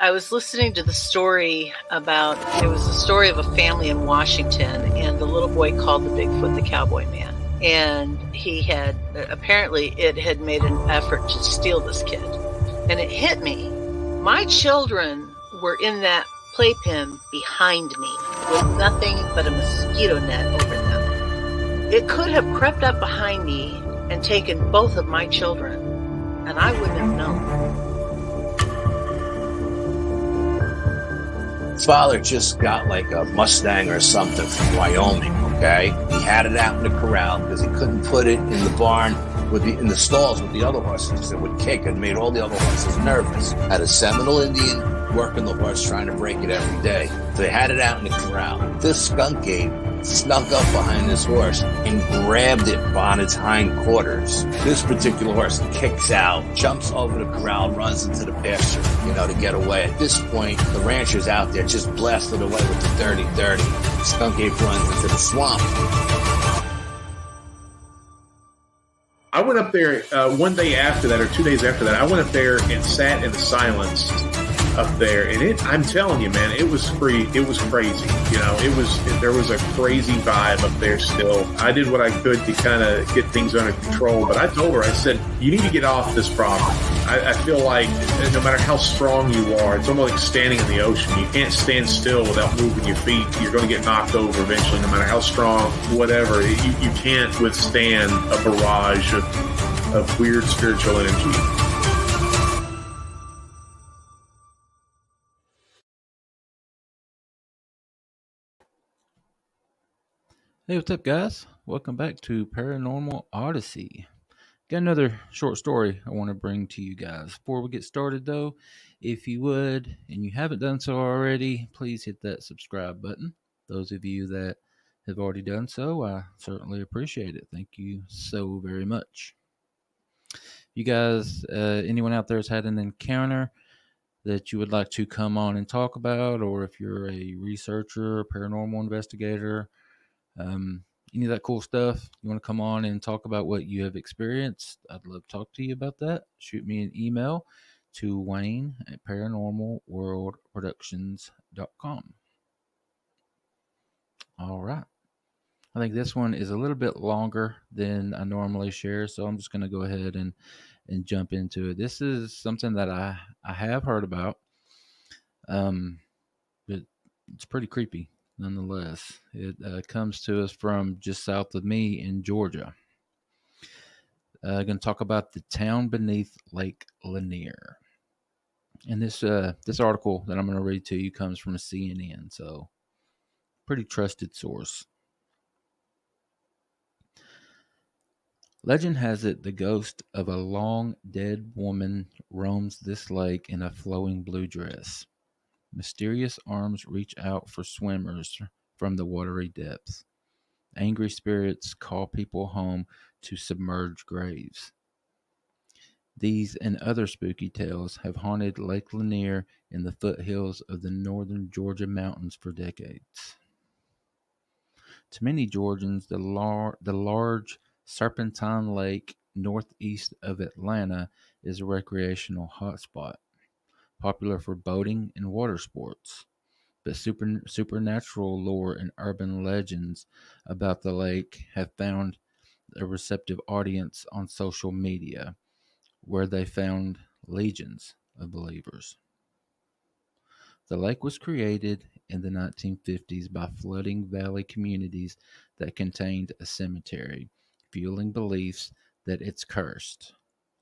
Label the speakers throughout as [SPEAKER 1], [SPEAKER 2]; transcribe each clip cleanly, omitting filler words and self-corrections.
[SPEAKER 1] I was listening to the story about, it was the story of a family in Washington, and the little boy called the Bigfoot the Cowboy Man. And he had, apparently it had made an effort to steal this kid. And it hit me. My children were in that playpen behind me with nothing but a mosquito net over them. It could have crept up behind me and taken both of my children, and I wouldn't have known.
[SPEAKER 2] Father just got like a Mustang or something from Wyoming, okay? He had it out in the corral because he couldn't put it in the barn in the stalls with the other horses. It would kick and made all the other horses nervous. Had a Seminole Indian working the horse trying to break it every day. So they had it out in the corral. This skunk ape snuck up behind this horse and grabbed it on its hind quarters. This particular horse kicks out, jumps over the corral, runs into the pasture, to get away. At this point, the rancher's out there just blasted away with the 30-30. Skunk ape runs into the swamp.
[SPEAKER 3] I went up there one day after that, or 2 days after that. I went up there and sat in the silence up there, and I'm telling you, man, it was free. It was crazy. There was a crazy vibe up there still. I did what I could to kind of get things under control, but I told her, I said, you need to get off this property. I feel like no matter how strong you are, it's almost like standing in the ocean. You can't stand still without moving your feet. You're going to get knocked over eventually, no matter how strong, whatever. You can't withstand a barrage of weird spiritual energy.
[SPEAKER 4] Hey, what's up, guys? Welcome back to Paranormal Odyssey. Got another short story I want to bring to you guys. Before we get started, though, if you would, and you haven't done so already, please hit that subscribe button. Those of you that have already done so, I certainly appreciate it. Thank you so very much. You guys, anyone out there has had an encounter that you would like to come on and talk about, or if you're a researcher, paranormal investigator, any of that cool stuff, you want to come on and talk about what you have experienced, I'd love to talk to you about that. Shoot me an email to wayne@paranormalworldproductions.com. All right. I think this one is a little bit longer than I normally share, so I'm just going to go ahead and jump into it. This is something that I have heard about, but it's pretty creepy. Nonetheless, it comes to us from just south of me in Georgia. I'm going to talk about the town beneath Lake Lenier. And this article that I'm going to read to you comes from CNN, so pretty trusted source. Legend has it the ghost of a long dead woman roams this lake in a flowing blue dress. Mysterious arms reach out for swimmers from the watery depths. Angry spirits call people home to submerge graves. These and other spooky tales have haunted Lake Lanier in the foothills of the northern Georgia mountains for decades. To many Georgians, the large Serpentine Lake northeast of Atlanta is a recreational hotspot, popular for boating and water sports. But supernatural lore and urban legends about the lake have found a receptive audience on social media, where they found legions of believers. The lake was created in the 1950s by flooding valley communities that contained a cemetery, fueling beliefs that it's cursed.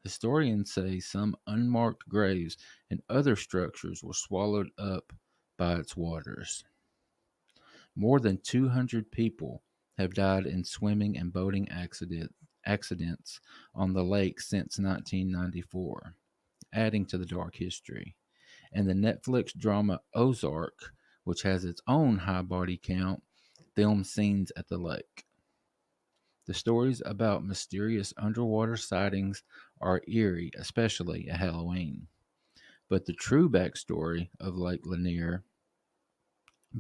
[SPEAKER 4] Historians say some unmarked graves and other structures were swallowed up by its waters. More than 200 people have died in swimming and boating accidents on the lake since 1994, adding to the dark history. And the Netflix drama Ozark, which has its own high body count, filmed scenes at the lake. The stories about mysterious underwater sightings are eerie, especially at Halloween. But the true backstory of Lake Lanier,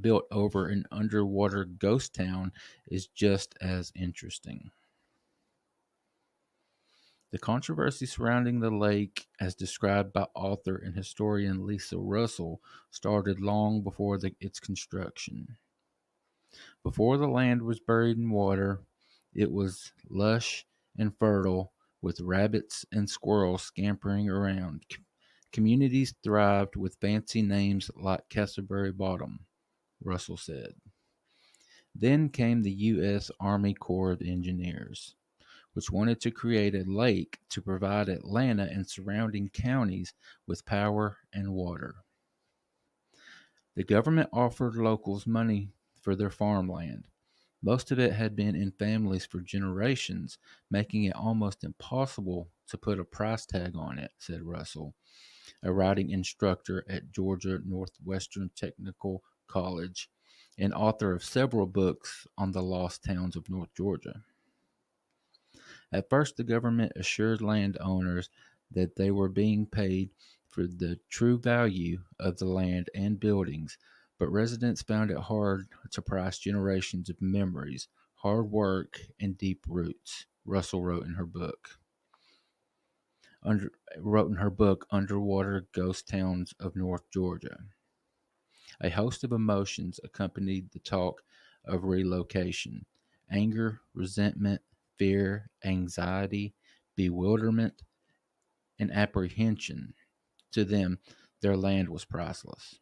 [SPEAKER 4] built over an underwater ghost town, is just as interesting. The controversy surrounding the lake, as described by author and historian Lisa Russell, started long before its construction. Before the land was buried in water, it was lush and fertile, with rabbits and squirrels scampering around. Communities thrived with fancy names like Castleberry Bottom, Russell said. Then came the U.S. Army Corps of Engineers, which wanted to create a lake to provide Atlanta and surrounding counties with power and water. The government offered locals money for their farmland. Most of it had been in families for generations, making it almost impossible to put a price tag on it, said Russell, a writing instructor at Georgia Northwestern Technical College and author of several books on the lost towns of North Georgia. At first, the government assured landowners that they were being paid for the true value of the land and buildings, but residents found it hard to price generations of memories, hard work, and deep roots, Russell wrote in her book. Underwater Ghost Towns of North Georgia. A host of emotions accompanied the talk of relocation: anger, resentment, fear, anxiety, bewilderment, and apprehension. To them, their land was priceless.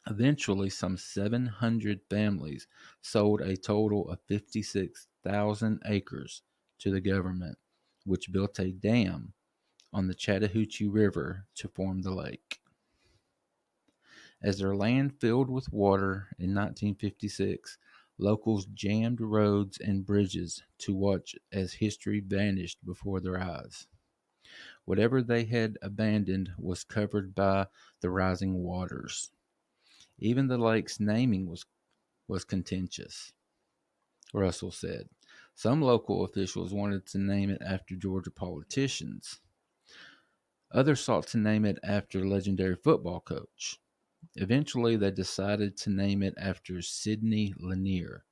[SPEAKER 4] Eventually, some 700 families sold a total of 56,000 acres to the government, which built a dam on the Chattahoochee River to form the lake. As their land filled with water in 1956, locals jammed roads and bridges to watch as history vanished before their eyes. Whatever they had abandoned was covered by the rising waters. Even the lake's naming was contentious, Russell said. Some local officials wanted to name it after Georgia politicians. Others sought to name it after legendary football coach. Eventually, they decided to name it after Sidney Lenier,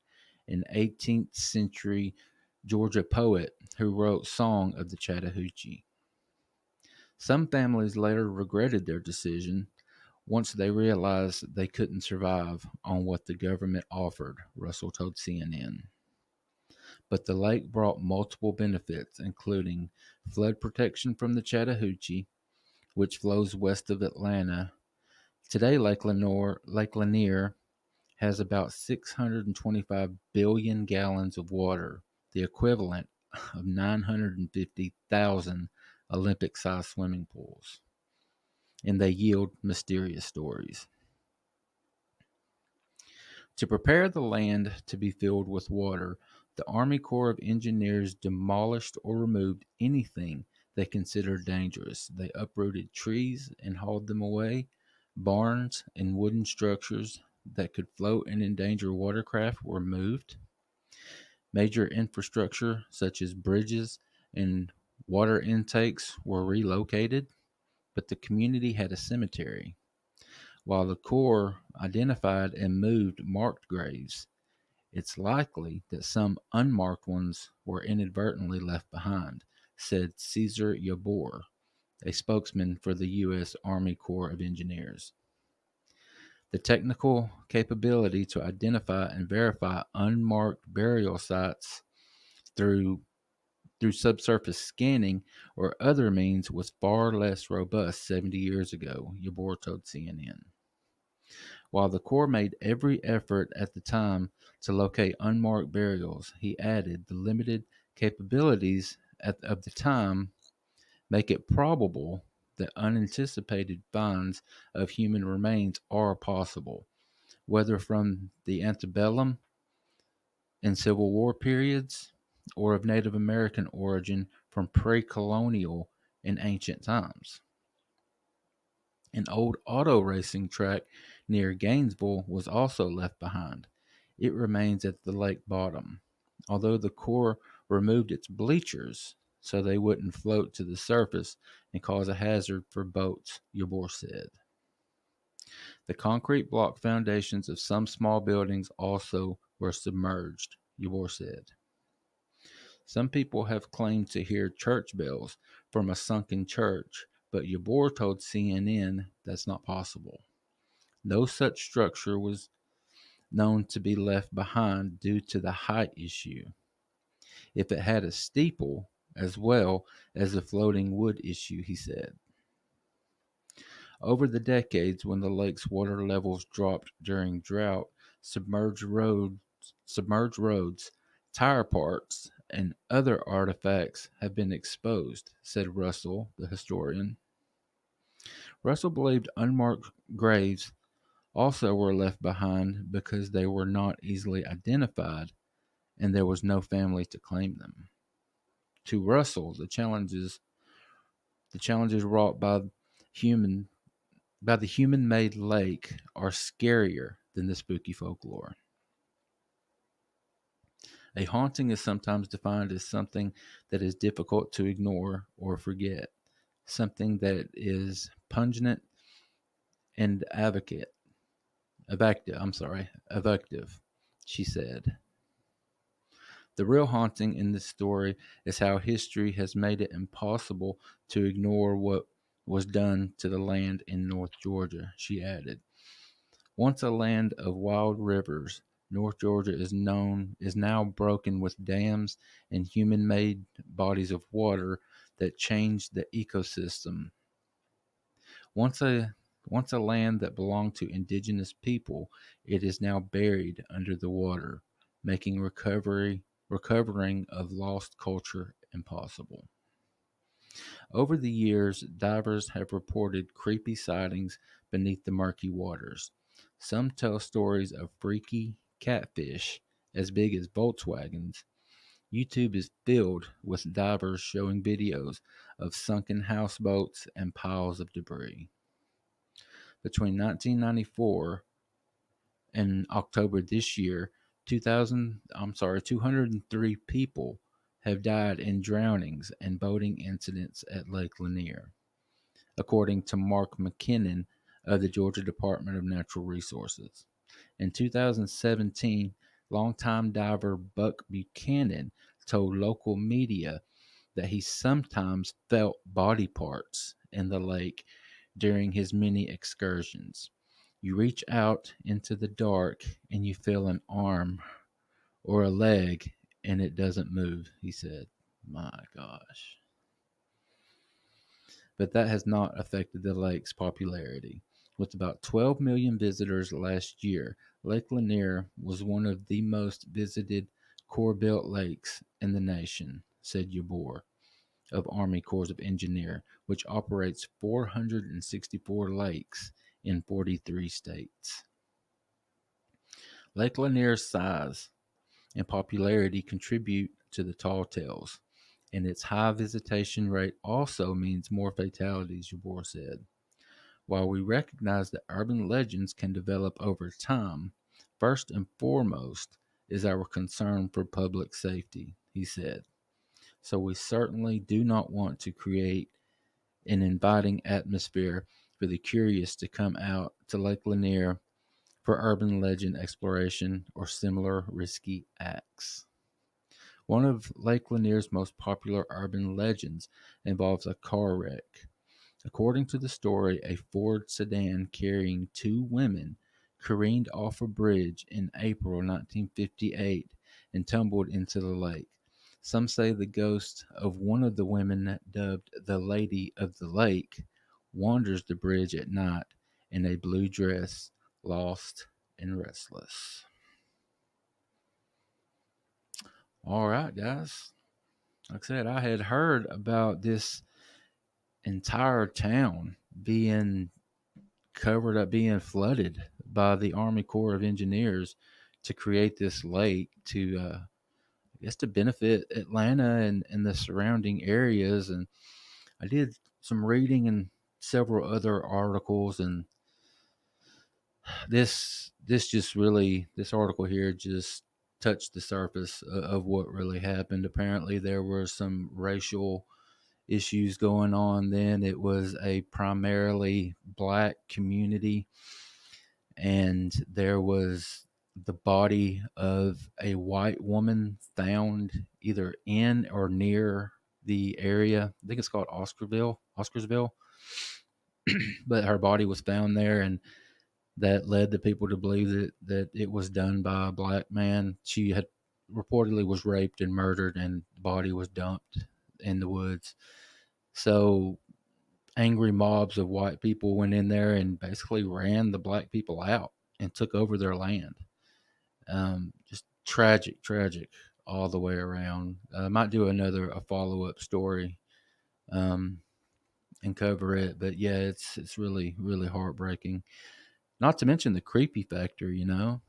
[SPEAKER 4] an 18th century Georgia poet who wrote Song of the Chattahoochee. Some families later regretted their decision once they realized they couldn't survive on what the government offered, Russell told CNN. But the lake brought multiple benefits, including flood protection from the Chattahoochee, which flows west of Atlanta. Today, Lake Lanier has about 625 billion gallons of water, the equivalent of 950,000 Olympic-sized swimming pools, and they yield mysterious stories. To prepare the land to be filled with water, the Army Corps of Engineers demolished or removed anything they considered dangerous. They uprooted trees and hauled them away. Barns and wooden structures that could float and endanger watercraft were moved. Major infrastructure such as bridges and water intakes were relocated, but the community had a cemetery. While the Corps identified and moved marked graves, it's likely that some unmarked ones were inadvertently left behind, said Caesar Yabor, a spokesman for the U.S. Army Corps of Engineers. The technical capability to identify and verify unmarked burial sites through subsurface scanning or other means was far less robust 70 years ago, Yabor told CNN. While the Corps made every effort at the time to locate unmarked burials, he added the limited capabilities of the time make it probable that unanticipated finds of human remains are possible, whether from the antebellum and Civil War periods or of Native American origin from pre-colonial and ancient times. An old auto racing track near Gainesville was also left behind. It remains at the lake bottom, although the Corps removed its bleachers so they wouldn't float to the surface and cause a hazard for boats, Yabor said. The concrete block foundations of some small buildings also were submerged, Yabor said. Some people have claimed to hear church bells from a sunken church, but Yabor told CNN that's not possible. No such structure was known to be left behind due to the height issue. If it had a steeple, as well as a floating wood issue, he said. Over the decades, when the lake's water levels dropped during drought, submerged roads, submerged roads, tire parts, and other artifacts have been exposed, said Russell, the historian. Russell believed unmarked graves also were left behind because they were not easily identified and there was no family to claim them. To Russell, the challenges wrought human by the human-made lake are scarier than the spooky folklore. A haunting is sometimes defined as something that is difficult to ignore or forget, something that is pungent and evocative, she said. The real haunting in this story is how history has made it impossible to ignore what was done to the land in North Georgia, she added. Once a land of wild rivers, North Georgia is now broken with dams and human-made bodies of water that change the ecosystem. Once a once a land that belonged to indigenous people, it is now buried under the water, making recovering of lost culture impossible. Over the years, divers have reported creepy sightings beneath the murky waters. Some tell stories of freaky catfish as big as Volkswagens. YouTube is filled with divers showing videos of sunken houseboats and piles of debris. Between 1994 and October this year, 203 people have died in drownings and boating incidents at Lake Lanier, according to Mark McKinnon of the Georgia Department of Natural Resources. In 2017, longtime diver Buck Buchanan told local media that he sometimes felt body parts in the lake during his many excursions. You reach out into the dark and you feel an arm or a leg and it doesn't move, he said. My gosh. But that has not affected the lake's popularity. With about 12 million visitors last year, Lake Lanier was one of the most visited core-built lakes in the nation, said Yabor of Army Corps of Engineers, which operates 464 lakes in 43 states. Lake Lanier's size and popularity contribute to the tall tales, and its high visitation rate also means more fatalities, Yabor said. While we recognize that urban legends can develop over time, first and foremost is our concern for public safety, he said. So we certainly do not want to create an inviting atmosphere for the curious to come out to Lake Lanier for urban legend exploration or similar risky acts. One of Lake Lanier's most popular urban legends involves a car wreck. According to the story, a Ford sedan carrying two women careened off a bridge in April 1958 and tumbled into the lake. Some say the ghost of one of the women, dubbed the Lady of the Lake, wanders the bridge at night in a blue dress, lost and restless. All right, guys. Like I said, I had heard about this entire town being covered up, being flooded by the Army Corps of Engineers to create this lake to, to benefit Atlanta and the surrounding areas. And I did some reading and several other articles, and this article here just touched the surface of what really happened. Apparently, there were some racial issues going on then. It was a primarily black community, and there was the body of a white woman found either in or near the area. I think it's called Oscarsville, but her body was found there, and that led the people to believe that it was done by a black man. She had reportedly was raped and murdered, and the body was dumped in the woods. So angry mobs of white people went in there and basically ran the black people out and took over their land. Just tragic all the way around. I might do a follow up story um, and cover it, but yeah, it's really heartbreaking. Not to mention the creepy factor, you know.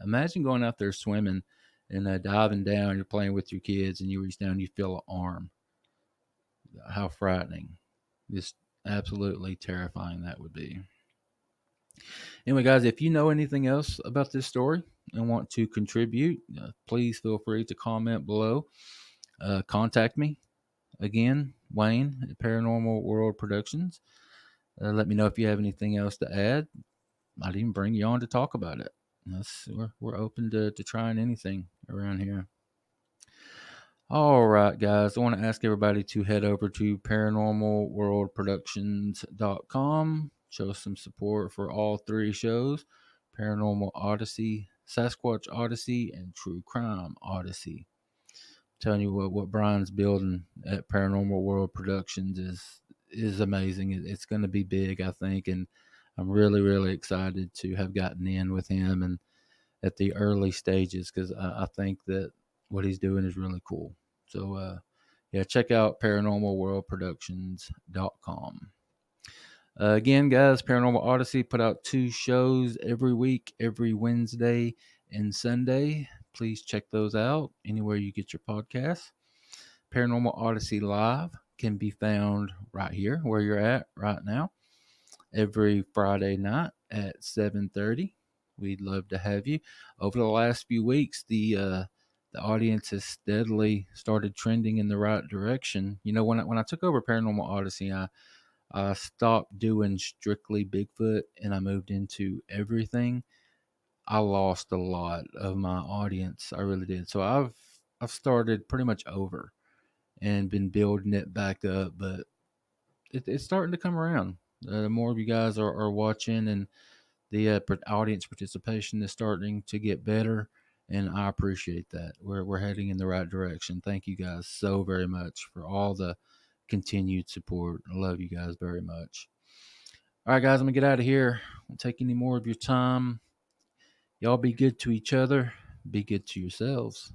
[SPEAKER 4] Imagine going out there swimming and diving down. You're playing with your kids, and you reach down, and you feel an arm. How frightening! Just absolutely terrifying that would be. Anyway, guys, if you know anything else about this story and want to contribute, please feel free to comment below. Contact me again, Wayne at Paranormal World Productions. Let me know if you have anything else to add. Might even bring you on to talk about it. We're open to trying anything around here. All right, guys. I want to ask everybody to head over to paranormalworldproductions.com. Show some support for all three shows: Paranormal Odyssey, Sasquatch Odyssey, and True Crime Odyssey. I'm telling you what Brian's building at Paranormal World Productions is amazing. It's going to be big, I think, and I'm really excited to have gotten in with him and at the early stages, because I think that what he's doing is really cool. So, yeah, check out paranormalworldproductions.com. Again, guys, Paranormal Odyssey put out 2 shows every week, every Wednesday and Sunday. Please check those out anywhere you get your podcasts. Paranormal Odyssey Live can be found right here where you're at right now, every Friday night at 7:30. We'd love to have you. Over the last few weeks, the audience has steadily started trending in the right direction. You know, when I took over Paranormal Odyssey, I stopped doing strictly Bigfoot and I moved into everything. I lost a lot of my audience. I really did. So I've started pretty much over and been building it back up, but it's starting to come around. The more of you guys are watching, and the audience participation is starting to get better, and I appreciate that. We're heading in the right direction. Thank you guys so very much for all the continued support. I love you guys very much. All right, guys, I'm gonna get out of here. I won't take any more of your time. Y'all be good to each other. Be good to yourselves.